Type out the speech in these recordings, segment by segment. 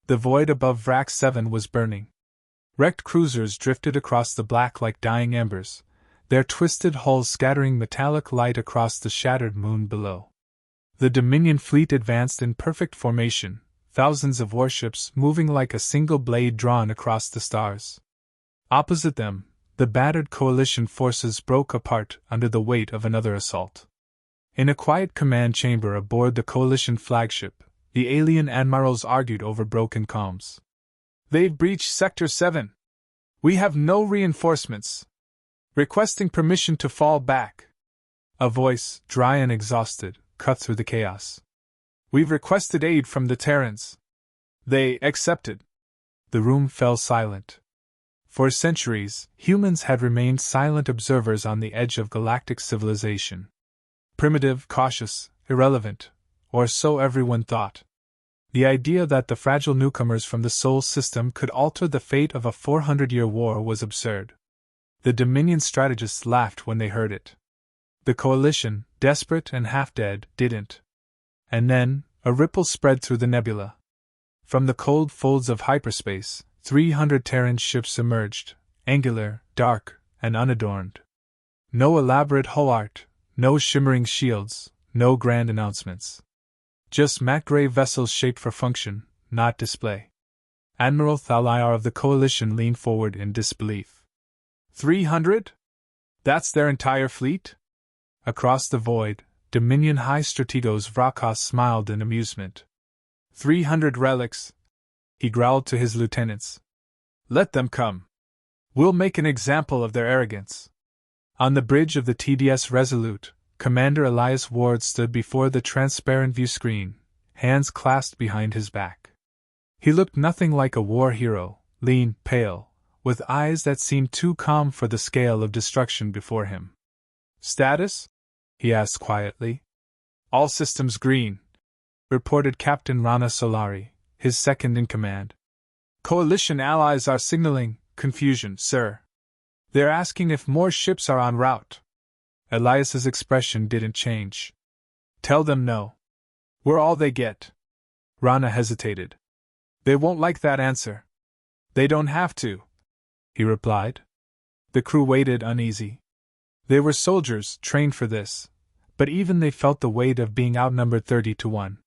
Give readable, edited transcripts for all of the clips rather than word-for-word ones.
The void above Vrak 7 was burning. Wrecked cruisers drifted across the black like dying embers, their twisted hulls scattering metallic light across the shattered moon below. The Dominion fleet advanced in perfect formation, thousands of warships moving like a single blade drawn across the stars. Opposite them, the battered coalition forces broke apart under the weight of another assault. In a quiet command chamber aboard the coalition flagship, the alien admirals argued over broken comms. "They've breached Sector 7. We have no reinforcements. Requesting permission to fall back." A voice, dry and exhausted, cut through the chaos. "We've requested aid from the Terrans. They accepted." The room fell silent. For centuries, humans had remained silent observers on the edge of galactic civilization. Primitive, cautious, irrelevant, or so everyone thought. The idea that the fragile newcomers from the Sol system could alter the fate of a 400-year war was absurd. The Dominion strategists laughed when they heard it. The coalition, desperate and half-dead, didn't. And then, a ripple spread through the nebula. From the cold folds of hyperspace, 300 Terran ships emerged, angular, dark, and unadorned. No elaborate hull art, no shimmering shields, no grand announcements. Just matte gray vessels shaped for function, not display. Admiral Thaliar of the Coalition leaned forward in disbelief. 300? That's their entire fleet? Across the void, Dominion High Strategos Vrakos smiled in amusement. 300 relics, he growled to his lieutenants. Let them come. We'll make an example of their arrogance. On the bridge of the TDS Resolute, Commander Elias Ward stood before the transparent view screen, hands clasped behind his back. He looked nothing like a war hero, lean, pale, with eyes that seemed too calm for the scale of destruction before him. "Status?" he asked quietly. "All systems green," reported Captain Rana Solari, his second in command. "Coalition allies are signaling confusion, sir. They're asking if more ships are en route." Elias's expression didn't change. "Tell them no. We're all they get." Rana hesitated. "They won't like that answer." "They don't have to," he replied. The crew waited uneasy. They were soldiers, trained for this, but even they felt the weight of being outnumbered 30-1.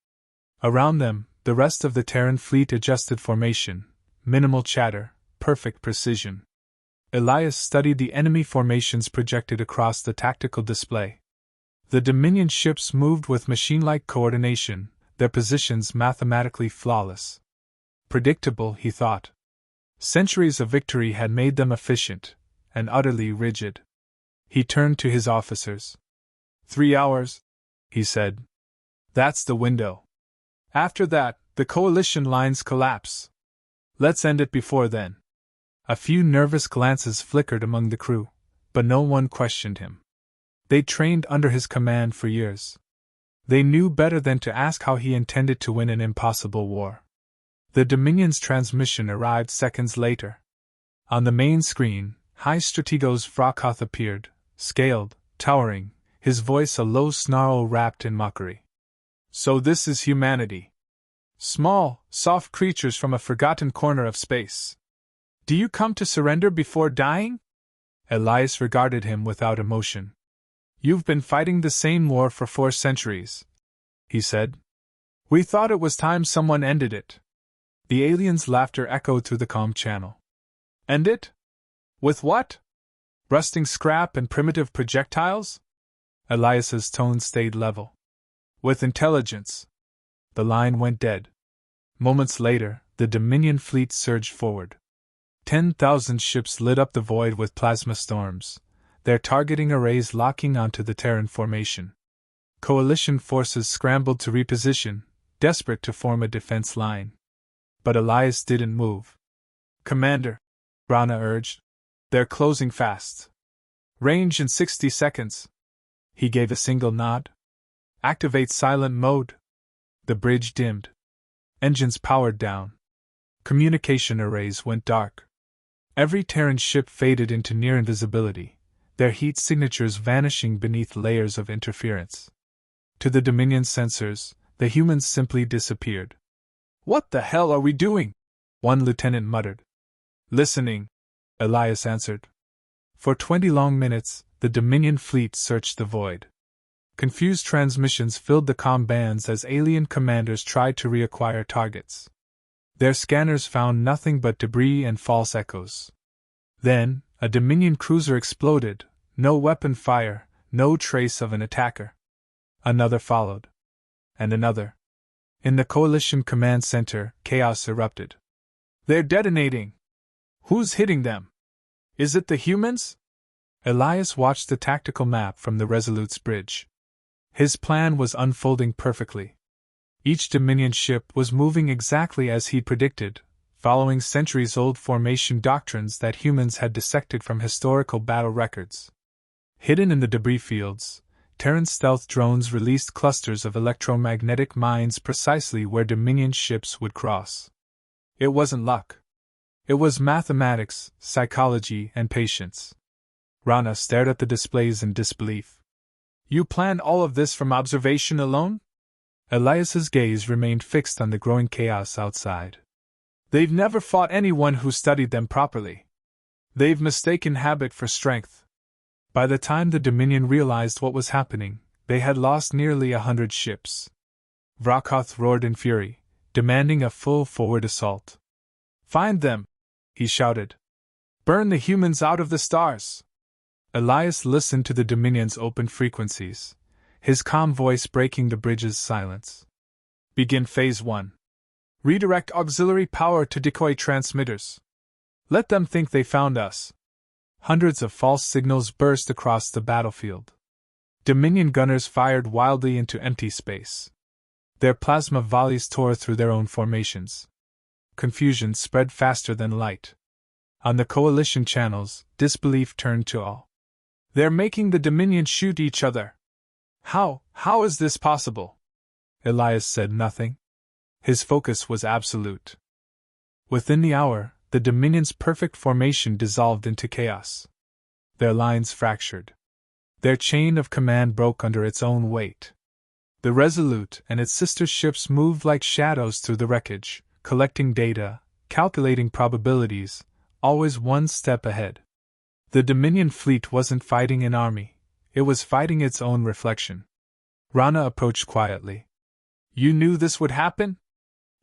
Around them, the rest of the Terran fleet adjusted formation, minimal chatter, perfect precision. Elias studied the enemy formations projected across the tactical display. The Dominion ships moved with machine-like coordination, their positions mathematically flawless. Predictable, he thought. Centuries of victory had made them efficient, and utterly rigid. He turned to his officers. 3 hours, he said. That's the window. After that, the coalition lines collapse. Let's end it before then. A few nervous glances flickered among the crew, but no one questioned him. They trained under his command for years. They knew better than to ask how he intended to win an impossible war. The Dominion's transmission arrived seconds later. On the main screen, High Strategos Vrakos appeared, scaled, towering, his voice a low snarl wrapped in mockery. So this is humanity. Small, soft creatures from a forgotten corner of space. Do you come to surrender before dying? Elias regarded him without emotion. You've been fighting the same war for 4 centuries, he said. We thought it was time someone ended it. The alien's laughter echoed through the calm channel. End it? With what? Rusting scrap and primitive projectiles? Elias's tone stayed level. With intelligence. The line went dead. Moments later, the Dominion fleet surged forward. 10,000 ships lit up the void with plasma storms, their targeting arrays locking onto the Terran formation. Coalition forces scrambled to reposition, desperate to form a defense line. But Elias didn't move. Commander, Rana urged, they're closing fast. Range in 60 seconds. He gave a single nod. Activate silent mode. The bridge dimmed. Engines powered down. Communication arrays went dark. Every Terran ship faded into near invisibility, their heat signatures vanishing beneath layers of interference. To the Dominion sensors, the humans simply disappeared. What the hell are we doing? One lieutenant muttered. Listening, Elias answered. For 20 long minutes, the Dominion fleet searched the void. Confused transmissions filled the comm bands as alien commanders tried to reacquire targets. Their scanners found nothing but debris and false echoes. Then, a Dominion cruiser exploded, no weapon fire, no trace of an attacker. Another followed. And another. In the Coalition Command Center, chaos erupted. They're detonating! Who's hitting them? Is it the humans? Elias watched the tactical map from the Resolute's bridge. His plan was unfolding perfectly. Each Dominion ship was moving exactly as he'd predicted, following centuries-old formation doctrines that humans had dissected from historical battle records. Hidden in the debris fields, Terran stealth drones released clusters of electromagnetic mines precisely where Dominion ships would cross. It wasn't luck. It was mathematics, psychology, and patience. Rana stared at the displays in disbelief. You planned all of this from observation alone? Elias's gaze remained fixed on the growing chaos outside. They've never fought anyone who studied them properly. They've mistaken habit for strength. By the time the Dominion realized what was happening, they had lost nearly 100 ships. Vrakoth roared in fury, demanding a full forward assault. Find them! He shouted. Burn the humans out of the stars! Elias listened to the Dominion's open frequencies, his calm voice breaking the bridge's silence. Begin Phase 1. Redirect auxiliary power to decoy transmitters. Let them think they found us. Hundreds of false signals burst across the battlefield. Dominion gunners fired wildly into empty space. Their plasma volleys tore through their own formations. Confusion spread faster than light. On the Coalition channels, disbelief turned to awe. They're making the Dominion shoot each other. How is this possible? Elias said nothing. His focus was absolute. Within the hour, the Dominion's perfect formation dissolved into chaos. Their lines fractured. Their chain of command broke under its own weight. The Resolute and its sister ships moved like shadows through the wreckage, collecting data, calculating probabilities, always one step ahead. The Dominion fleet wasn't fighting an army, it was fighting its own reflection. Rana approached quietly. You knew this would happen?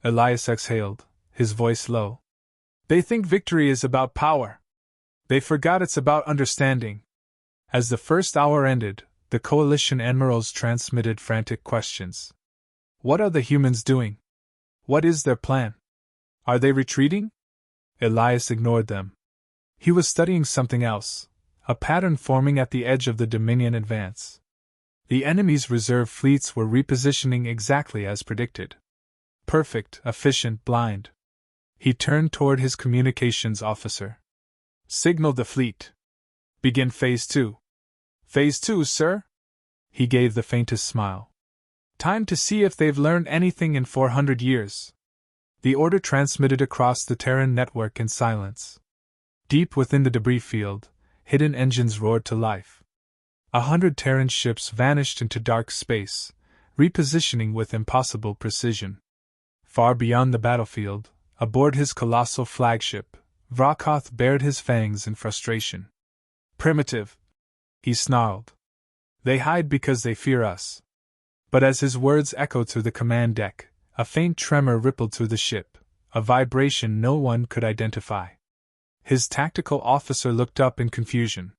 Elias exhaled, his voice low. They think victory is about power. They forgot it's about understanding. As the first hour ended, the Coalition admirals transmitted frantic questions. What are the humans doing? What is their plan? Are they retreating? Elias ignored them. He was studying something else, a pattern forming at the edge of the Dominion advance. The enemy's reserve fleets were repositioning exactly as predicted. Perfect, efficient, blind. He turned toward his communications officer. Signal the fleet. Begin Phase 2. Phase 2, sir? He gave the faintest smile. Time to see if they've learned anything in 400 years. The order transmitted across the Terran network in silence. Deep within the debris field, hidden engines roared to life. 100 Terran ships vanished into dark space, repositioning with impossible precision. Far beyond the battlefield, aboard his colossal flagship, Vrakoth bared his fangs in frustration. Primitive, he snarled. They hide because they fear us. But as his words echoed through the command deck, a faint tremor rippled through the ship, a vibration no one could identify. His tactical officer looked up in confusion.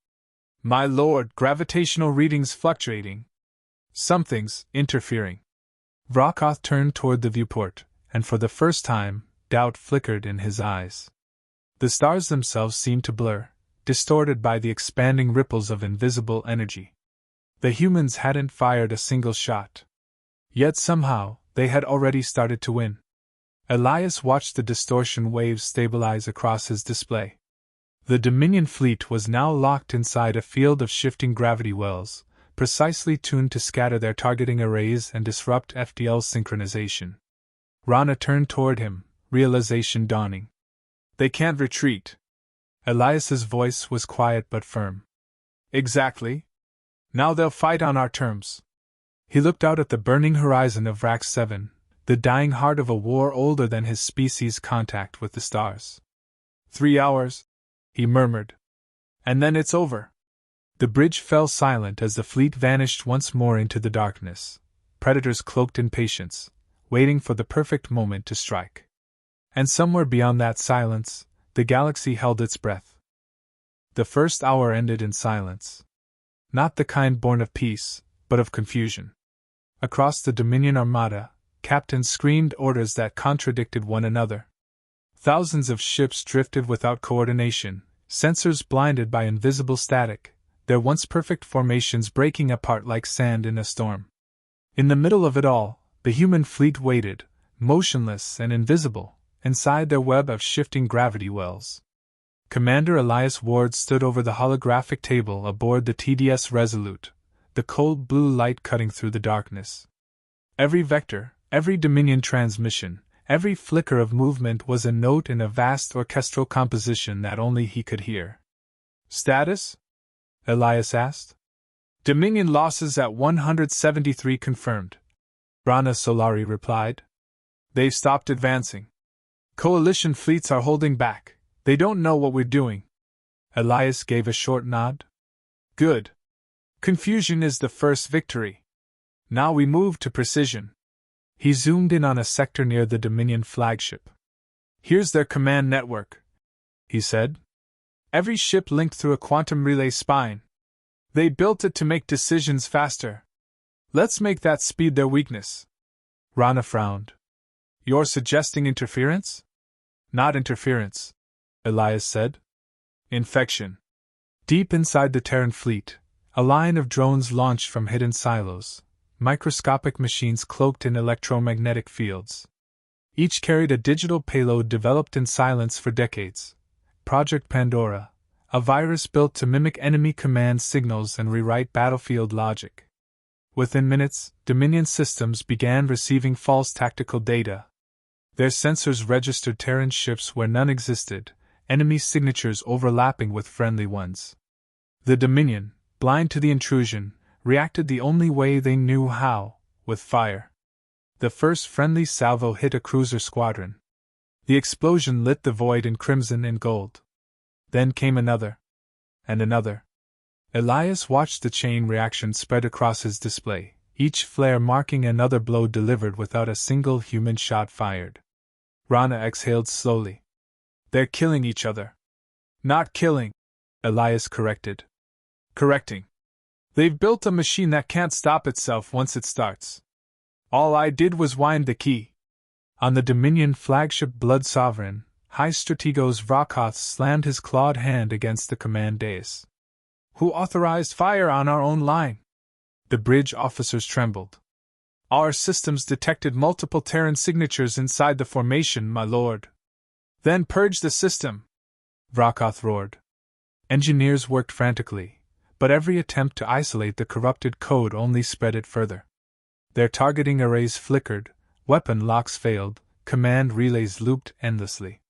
My lord, gravitational readings fluctuating. Something's interfering. Vrakoth turned toward the viewport, and for the first time, doubt flickered in his eyes. The stars themselves seemed to blur, distorted by the expanding ripples of invisible energy. The humans hadn't fired a single shot. Yet somehow, they had already started to win. Elias watched the distortion waves stabilize across his display. The Dominion fleet was now locked inside a field of shifting gravity wells, precisely tuned to scatter their targeting arrays and disrupt FDL synchronization. Rana turned toward him, realization dawning. They can't retreat. Elias's voice was quiet but firm. Exactly. Now they'll fight on our terms. He looked out at the burning horizon of Rack 7, the dying heart of a war older than his species' contact with the stars. 3 hours, he murmured. And then it's over. The bridge fell silent as the fleet vanished once more into the darkness, predators cloaked in patience, waiting for the perfect moment to strike. And somewhere beyond that silence, the galaxy held its breath. The first hour ended in silence. Not the kind born of peace, but of confusion. Across the Dominion Armada, captains screamed orders that contradicted one another. Thousands of ships drifted without coordination, sensors blinded by invisible static, their once perfect formations breaking apart like sand in a storm. In the middle of it all, the human fleet waited, motionless and invisible, inside their web of shifting gravity wells. Commander Elias Ward stood over the holographic table aboard the TDS Resolute, the cold blue light cutting through the darkness. Every vector, every Dominion transmission, every flicker of movement was a note in a vast orchestral composition that only he could hear. Status? Elias asked. Dominion losses at 173 confirmed. Rana Solari replied. They've stopped advancing. Coalition fleets are holding back. They don't know what we're doing. Elias gave a short nod. Good. Confusion is the first victory. Now we move to precision. He zoomed in on a sector near the Dominion flagship. Here's their command network, he said. Every ship linked through a quantum relay spine. They built it to make decisions faster. Let's make that speed their weakness. Rana frowned. You're suggesting interference? Not interference, Elias said. Infection. Deep inside the Terran fleet, a line of drones launched from hidden silos, microscopic machines cloaked in electromagnetic fields. Each carried a digital payload developed in silence for decades. Project Pandora, a virus built to mimic enemy command signals and rewrite battlefield logic. Within minutes, Dominion systems began receiving false tactical data. Their sensors registered Terran ships where none existed, enemy signatures overlapping with friendly ones. The Dominion, blind to the intrusion, reacted the only way they knew how, with fire. The first friendly salvo hit a cruiser squadron. The explosion lit the void in crimson and gold. Then came another. And another. Elias watched the chain reaction spread across his display, each flare marking another blow delivered without a single human shot fired. Rana exhaled slowly. They're killing each other. Not killing, Elias corrected. Correcting. They've built a machine that can't stop itself once it starts. All I did was wind the key. On the Dominion flagship Blood Sovereign, High Strategos Vrakoth slammed his clawed hand against the command dais. Who authorized fire on our own line? The bridge officers trembled. Our systems detected multiple Terran signatures inside the formation, my lord. Then purge the system, Vrakoth roared. Engineers worked frantically, but every attempt to isolate the corrupted code only spread it further. Their targeting arrays flickered, weapon locks failed, command relays looped endlessly.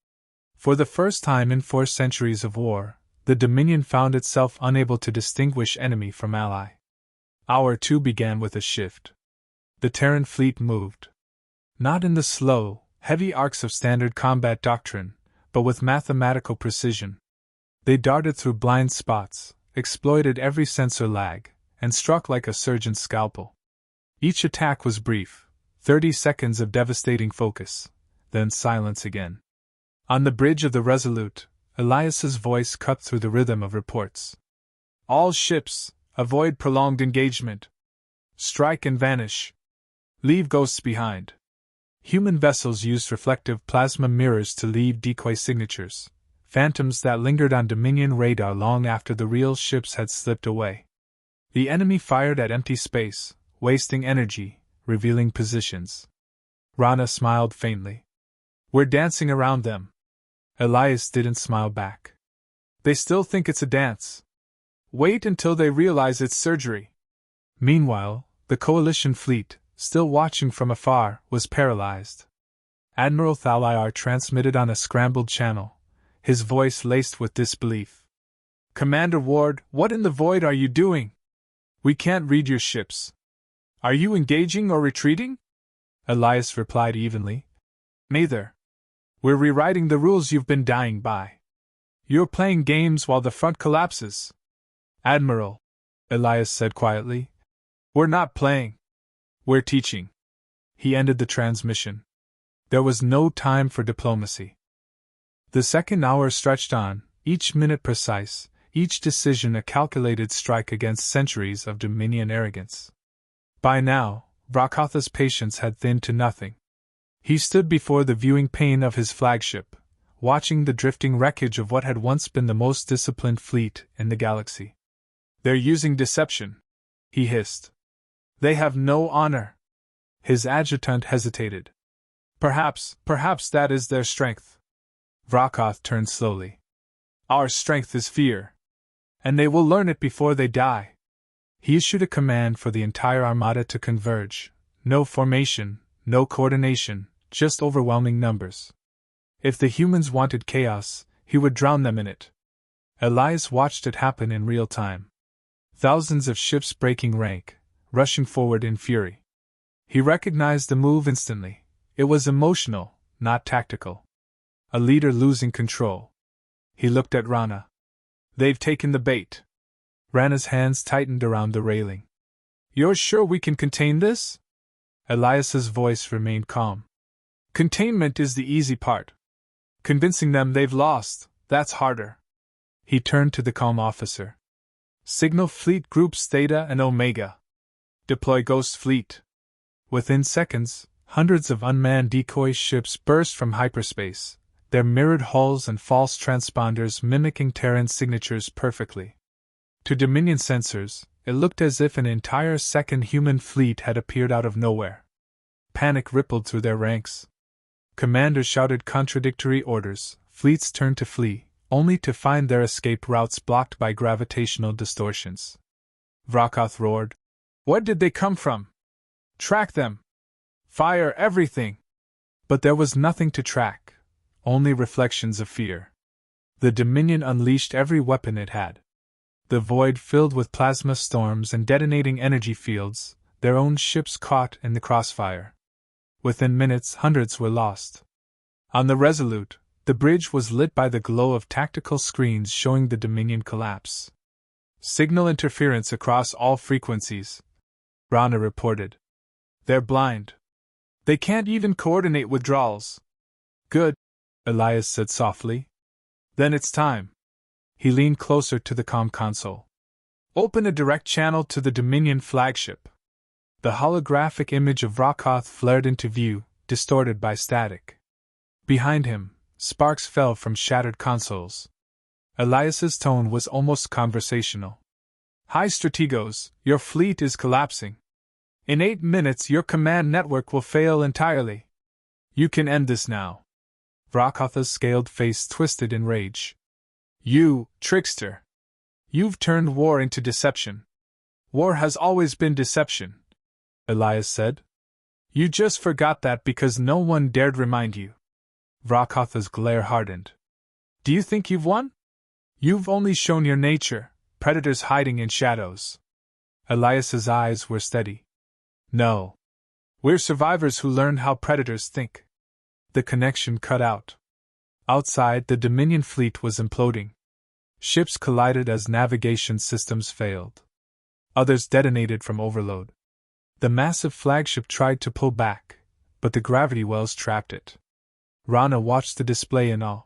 For the first time in 4 centuries of war, the Dominion found itself unable to distinguish enemy from ally. Hour 2 began with a shift. The Terran fleet moved. Not in the slow, heavy arcs of standard combat doctrine, but with mathematical precision. They darted through blind spots, exploited every sensor lag, and struck like a surgeon's scalpel. Each attack was brief, 30 seconds of devastating focus, then silence again. On the bridge of the Resolute, Elias's voice cut through the rhythm of reports. All ships, avoid prolonged engagement. Strike and vanish. Leave ghosts behind. Human vessels used reflective plasma mirrors to leave decoy signatures, phantoms that lingered on Dominion radar long after the real ships had slipped away. The enemy fired at empty space, wasting energy, revealing positions. Rana smiled faintly. We're dancing around them. Elias didn't smile back. They still think it's a dance. Wait until they realize it's surgery. Meanwhile, the coalition fleet, still watching from afar, was paralyzed. Admiral Thalyar transmitted on a scrambled channel, his voice laced with disbelief. Commander Ward, what in the void are you doing? We can't read your ships. Are you engaging or retreating? Elias replied evenly. Neither. We're rewriting the rules you've been dying by. You're playing games while the front collapses. Admiral, Elias said quietly, we're not playing. We're teaching. He ended the transmission. There was no time for diplomacy. The second hour stretched on, each minute precise, each decision a calculated strike against centuries of Dominion arrogance. By now, Vrokatha's patience had thinned to nothing. He stood before the viewing pane of his flagship, watching the drifting wreckage of what had once been the most disciplined fleet in the galaxy. They're using deception, he hissed. They have no honor. His adjutant hesitated. Perhaps that is their strength. Vrokoth turned slowly. Our strength is fear. And they will learn it before they die. He issued a command for the entire armada to converge. No formation, no coordination, just overwhelming numbers. If the humans wanted chaos, he would drown them in it. Elias watched it happen in real time. Thousands of ships breaking rank, rushing forward in fury. He recognized the move instantly. It was emotional, not tactical. A leader losing control. He looked at Rana. They've taken the bait. Rana's hands tightened around the railing. You're sure we can contain this? Elias's voice remained calm. Containment is the easy part. Convincing them they've lost, that's harder. He turned to the calm officer. Signal Fleet Groups Theta and Omega. Deploy Ghost Fleet. Within seconds, hundreds of unmanned decoy ships burst from hyperspace, their mirrored hulls and false transponders mimicking Terran signatures perfectly. To Dominion sensors, it looked as if an entire second human fleet had appeared out of nowhere. Panic rippled through their ranks. Commanders shouted contradictory orders, fleets turned to flee, only to find their escape routes blocked by gravitational distortions. Vrokoth roared. Where did they come from? Track them! Fire everything! But there was nothing to track, only reflections of fear. The Dominion unleashed every weapon it had. The void filled with plasma storms and detonating energy fields, their own ships caught in the crossfire. Within minutes, hundreds were lost. On the Resolute, the bridge was lit by the glow of tactical screens showing the Dominion collapse. Signal interference across all frequencies, Rana reported. They're blind. They can't even coordinate withdrawals. Good, Elias said softly. Then it's time. He leaned closer to the comm console. Open a direct channel to the Dominion flagship. The holographic image of Vrokoth flared into view, distorted by static. Behind him, sparks fell from shattered consoles. Elias's tone was almost conversational. Hi Strategos, your fleet is collapsing. In 8 minutes your command network will fail entirely. You can end this now. Vrokotha's scaled face twisted in rage. You, trickster! You've turned war into deception. War has always been deception, Elias said. You just forgot that because no one dared remind you. Vrokotha's glare hardened. Do you think you've won? You've only shown your nature, predators hiding in shadows. Elias's eyes were steady. No. We're survivors who learned how predators think. The connection cut out. Outside, the Dominion fleet was imploding. Ships collided as navigation systems failed. Others detonated from overload. The massive flagship tried to pull back, but the gravity wells trapped it. Rana watched the display in awe.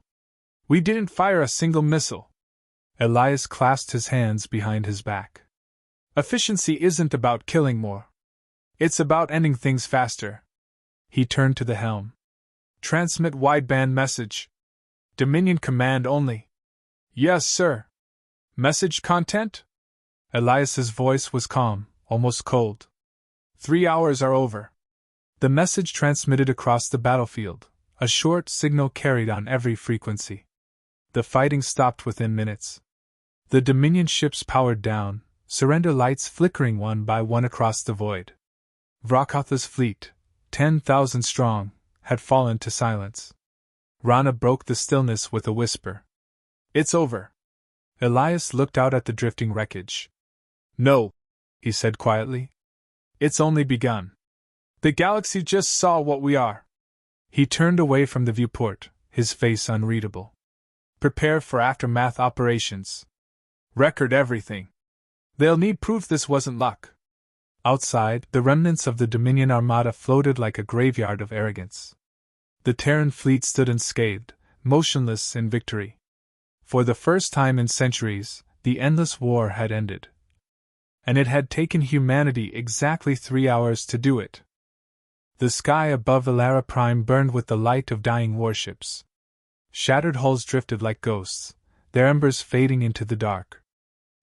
We didn't fire a single missile. Elias clasped his hands behind his back. Efficiency isn't about killing more. It's about ending things faster. He turned to the helm. Transmit wideband message. Dominion command only. Yes, sir. Message content? Elias's voice was calm, almost cold. 3 hours are over. The message transmitted across the battlefield, a short signal carried on every frequency. The fighting stopped within minutes. The Dominion ships powered down, surrender lights flickering one by one across the void. Vrokotha's fleet, 10,000 strong, had fallen to silence. Rana broke the stillness with a whisper. It's over. Elias looked out at the drifting wreckage. No, he said quietly. It's only begun. The galaxy just saw what we are. He turned away from the viewport, his face unreadable. Prepare for aftermath operations. Record everything. They'll need proof this wasn't luck. Outside, the remnants of the Dominion Armada floated like a graveyard of arrogance. The Terran fleet stood unscathed, motionless in victory. For the first time in centuries, the endless war had ended. And it had taken humanity exactly 3 hours to do it. The sky above Ilara Prime burned with the light of dying warships. Shattered hulls drifted like ghosts, their embers fading into the dark.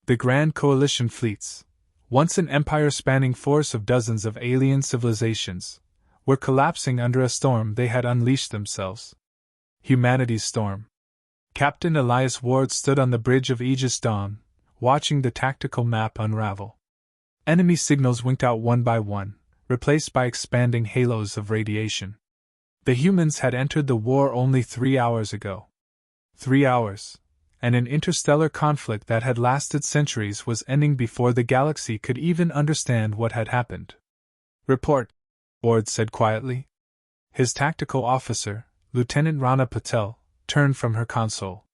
The Grand Coalition fleets, once an empire-spanning force of dozens of alien civilizations, were collapsing under a storm they had unleashed themselves. Humanity's storm. Captain Elias Ward stood on the bridge of Aegis Dawn, watching the tactical map unravel. Enemy signals winked out one by one, replaced by expanding halos of radiation. The humans had entered the war only 3 hours ago. 3 hours, and an interstellar conflict that had lasted centuries was ending before the galaxy could even understand what had happened. Report, Ward said quietly. His tactical officer, Lieutenant Rana Patel, turned from her console.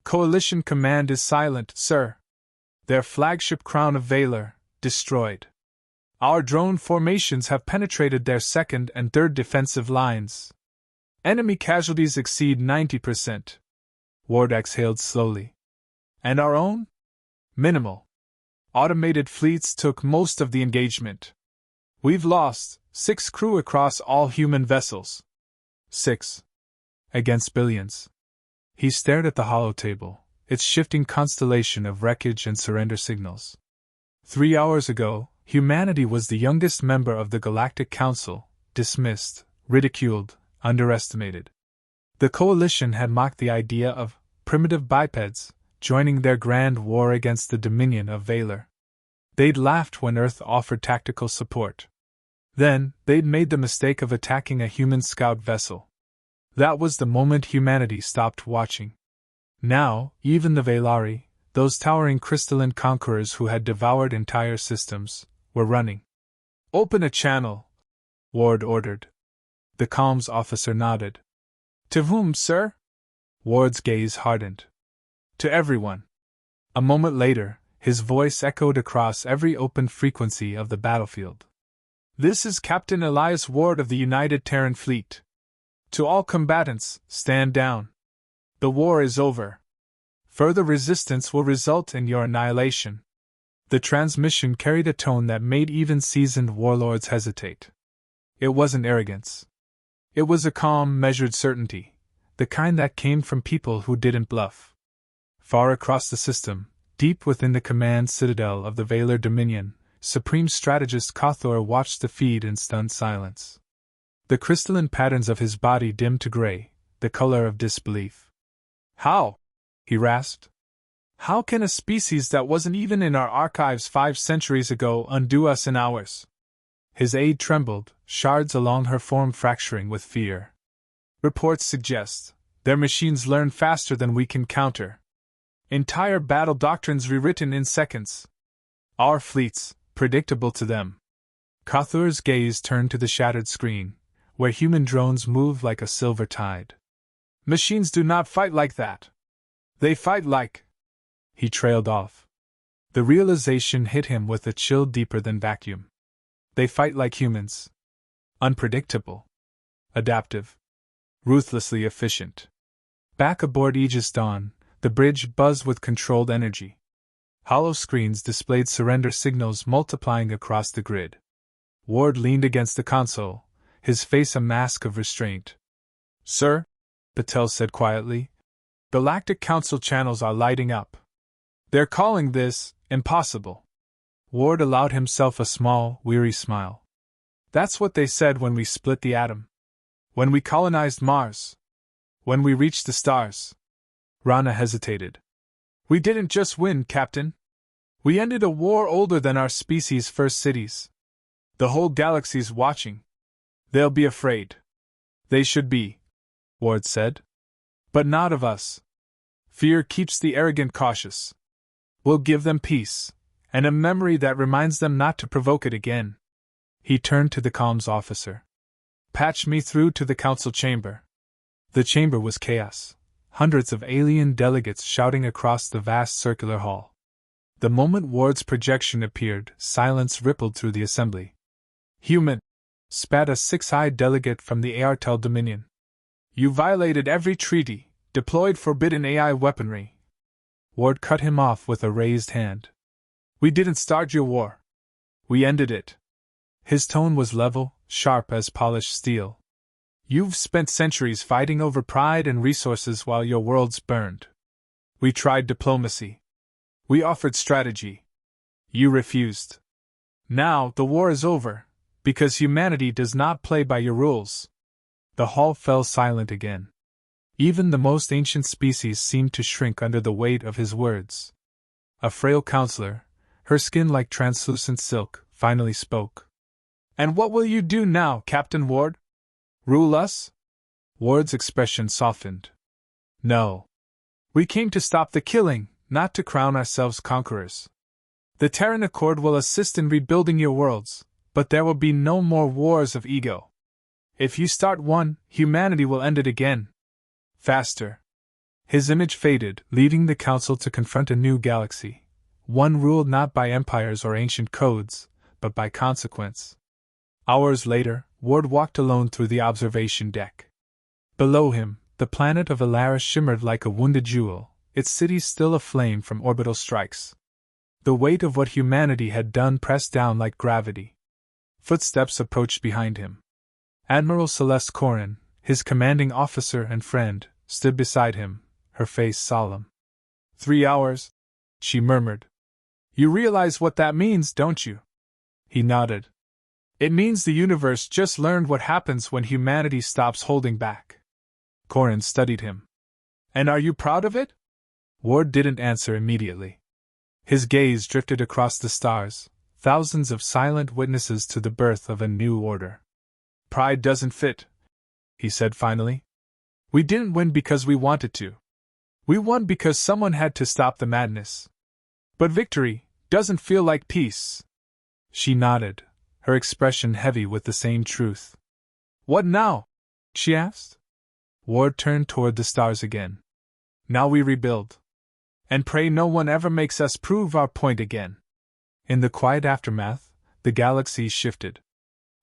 Coalition command is silent, sir. Their flagship Crown of Valor, destroyed. Our drone formations have penetrated their second and third defensive lines. Enemy casualties exceed 90%. Ward exhaled slowly. And our own? Minimal. Automated fleets took most of the engagement. We've lost 6 crew across all human vessels. 6. Against billions. He stared at the holotable, its shifting constellation of wreckage and surrender signals. 3 hours ago, humanity was the youngest member of the Galactic Council, dismissed, ridiculed, underestimated. The Coalition had mocked the idea of primitive bipeds joining their grand war against the Dominion of Valor. They'd laughed when Earth offered tactical support. Then, they'd made the mistake of attacking a human scout vessel. That was the moment humanity stopped watching. Now, even the Valari, those towering crystalline conquerors who had devoured entire systems, were running. Open a channel, Ward ordered. The comms officer nodded. To whom, sir? Ward's gaze hardened. To everyone. A moment later, his voice echoed across every open frequency of the battlefield. This is Captain Elias Ward of the United Terran Fleet. To all combatants, stand down. The war is over. Further resistance will result in your annihilation. The transmission carried a tone that made even seasoned warlords hesitate. It wasn't arrogance. It was a calm, measured certainty, the kind that came from people who didn't bluff. Far across the system, deep within the command citadel of the Valor Dominion, Supreme Strategist Kothor watched the feed in stunned silence. The crystalline patterns of his body dimmed to gray, the color of disbelief. How? He rasped. How can a species that wasn't even in our archives 5 centuries ago undo us in hours? His aide trembled, shards along her form fracturing with fear. Reports suggest their machines learn faster than we can counter. Entire battle doctrines rewritten in seconds. Our fleets, predictable to them. Kothor's gaze turned to the shattered screen, where human drones moved like a silver tide. Machines do not fight like that. They fight like... He trailed off. The realization hit him with a chill deeper than vacuum. They fight like humans. Unpredictable. Adaptive. Ruthlessly efficient. Back aboard Aegis Dawn, the bridge buzzed with controlled energy. Hollow screens displayed surrender signals multiplying across the grid. Ward leaned against the console, his face a mask of restraint. Sir, Patel said quietly, Galactic Council channels are lighting up. They're calling this impossible. Ward allowed himself a small, weary smile. That's what they said when we split the atom. When we colonized Mars. When we reached the stars. Rana hesitated. We didn't just win, Captain. We ended a war older than our species' first cities. The whole galaxy's watching. They'll be afraid. They should be, Ward said. But not of us. Fear keeps the arrogant cautious. We'll give them peace, and a memory that reminds them not to provoke it again. He turned to the comms officer. Patch me through to the council chamber. The chamber was chaos. Hundreds of alien delegates shouting across the vast circular hall. The moment Ward's projection appeared, silence rippled through the assembly. Human! Spat a six-eyed delegate from the Airtel Dominion. You violated every treaty, deployed forbidden AI weaponry. Ward cut him off with a raised hand. We didn't start your war. We ended it. His tone was level, sharp as polished steel. You've spent centuries fighting over pride and resources while your worlds burned. We tried diplomacy. We offered strategy. You refused. Now the war is over, because humanity does not play by your rules. The hall fell silent again. Even the most ancient species seemed to shrink under the weight of his words. A frail counselor, her skin like translucent silk, finally spoke. And what will you do now, Captain Ward? Rule us? Ward's expression softened. No. We came to stop the killing, not to crown ourselves conquerors. The Terran Accord will assist in rebuilding your worlds, but there will be no more wars of ego. If you start one, humanity will end it again. Faster. His image faded, leaving the Council to confront a new galaxy, one ruled not by empires or ancient codes, but by consequence. Hours later, Ward walked alone through the observation deck. Below him, the planet of Alaris shimmered like a wounded jewel, its cities still aflame from orbital strikes. The weight of what humanity had done pressed down like gravity. Footsteps approached behind him. Admiral Celeste Corrin, his commanding officer and friend, stood beside him, her face solemn. 3 hours? She murmured. You realize what that means, don't you? He nodded. It means the universe just learned what happens when humanity stops holding back. Corrin studied him. And are you proud of it? Ward didn't answer immediately. His gaze drifted across the stars, thousands of silent witnesses to the birth of a new order. Pride doesn't fit, he said finally. We didn't win because we wanted to. We won because someone had to stop the madness. But victory doesn't feel like peace. She nodded, her expression heavy with the same truth. What now? She asked. Ward turned toward the stars again. Now we rebuild. And pray no one ever makes us prove our point again. In the quiet aftermath, the galaxies shifted.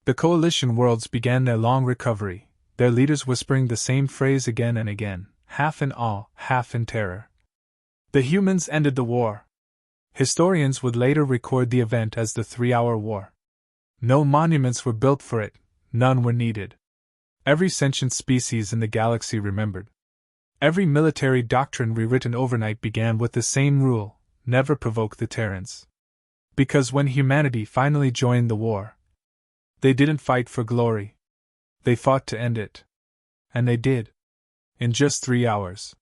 The coalition worlds began their long recovery, their leaders whispering the same phrase again and again, half in awe, half in terror. The humans ended the war. Historians would later record the event as the 3-hour war. No monuments were built for it, none were needed. Every sentient species in the galaxy remembered. Every military doctrine rewritten overnight began with the same rule: never provoke the Terrans. Because when humanity finally joined the war, they didn't fight for glory. They fought to end it. And they did. In just 3 hours.